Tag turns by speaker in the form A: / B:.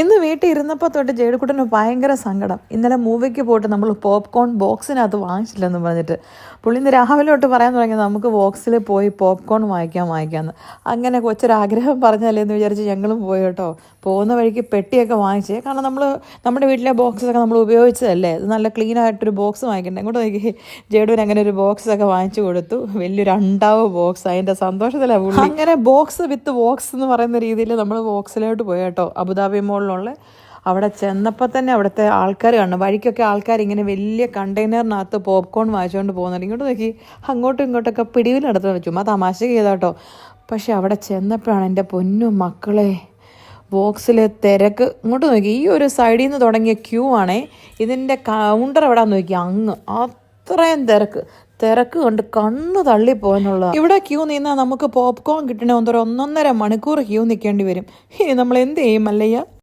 A: ഇന്ന് വീട്ടിൽ ഇരുന്നപ്പോൾ തൊട്ട് ജേഡുക്കുട്ടന് ഭയങ്കര സങ്കടം. ഇന്നലെ മൂവിക്ക് പോയിട്ട് നമ്മൾ പോപ്കോൺ ബോക്സിനകത്ത് വാങ്ങിച്ചില്ലെന്ന് പറഞ്ഞിട്ട് പുള്ളി ഇന്ന് രാവിലെ തൊട്ട് പറയാൻ തുടങ്ങിയത് നമുക്ക് ബോക്സിൽ പോയി പോപ്കോൺ വാങ്ങിക്കാമെന്ന്. അങ്ങനെ കൊച്ചൊരാഗ്രഹം പറഞ്ഞല്ലേ എന്ന് വിചാരിച്ച് ഞങ്ങളും പോയി കേട്ടോ. പോകുന്ന വഴിക്ക് പെട്ടിയൊക്കെ വാങ്ങിച്ചേ, കാരണം നമ്മുടെ വീട്ടിലെ ബോക്സൊക്കെ നമ്മൾ ഉപയോഗിച്ചതല്ലേ, അത് നല്ല ക്ലീൻ ആയിട്ടൊരു ബോക്സ് വാങ്ങിക്കണ്ടേ. ഇങ്ങോട്ട് നോക്കി ജേഡുവിന് അങ്ങനെ ഒരു ബോക്സൊക്കെ വാങ്ങിച്ചു കൊടുത്തു. വലിയൊരു അണ്ടാവ് ബോക്സ്, അതിൻ്റെ സന്തോഷത്തിലാണ് പുള്ളി. അങ്ങനെ ബോക്സ് വിത്ത് ബോക്സ് എന്ന് പറയുന്ന രീതിയിൽ നമ്മൾ ബോക്സിലോട്ട് പോയി കേട്ടോ. അബുദാബി മോളിലുള്ള അവിടെ ചെന്നപ്പോൾ തന്നെ അവിടുത്തെ ആൾക്കാർ കാണും. വഴിക്കൊക്കെ ആൾക്കാർ ഇങ്ങനെ വലിയ കണ്ടെയ്നറിനകത്ത് പോപ്കോൺ വാങ്ങിച്ചുകൊണ്ട് പോകുന്നുണ്ട്. ഇങ്ങോട്ട് നോക്കി അങ്ങോട്ടും ഇങ്ങോട്ടൊക്കെ പിടിവിലെടുത്ത് ചുമ്മാ തമാശ ചെയ്താട്ടോ. പക്ഷെ അവിടെ ചെന്നപ്പോഴാണ് എൻ്റെ പൊന്നു മക്കളെ ബോക്സിലെ തിരക്ക്. ഇങ്ങോട്ട് നോക്കി, ഈ ഒരു സൈഡിൽ നിന്ന് തുടങ്ങിയ ക്യൂ ആണേ. ഇതിൻ്റെ കൗണ്ടർ എവിടെയാന്ന് നോക്കി, അങ്ങ് അത്രയും തിരക്ക് കൊണ്ട് കണ്ണു തള്ളിപ്പോയെന്നുള്ളത്. ഇവിടെ ക്യൂ നിന്നാൽ നമുക്ക് പോപ്കോൺ കിട്ടണേ 1.5 മണിക്കൂർ ക്യൂ നിൽക്കേണ്ടി വരും. നമ്മൾ എന്ത് ചെയ്യും മല്ലയ്യ?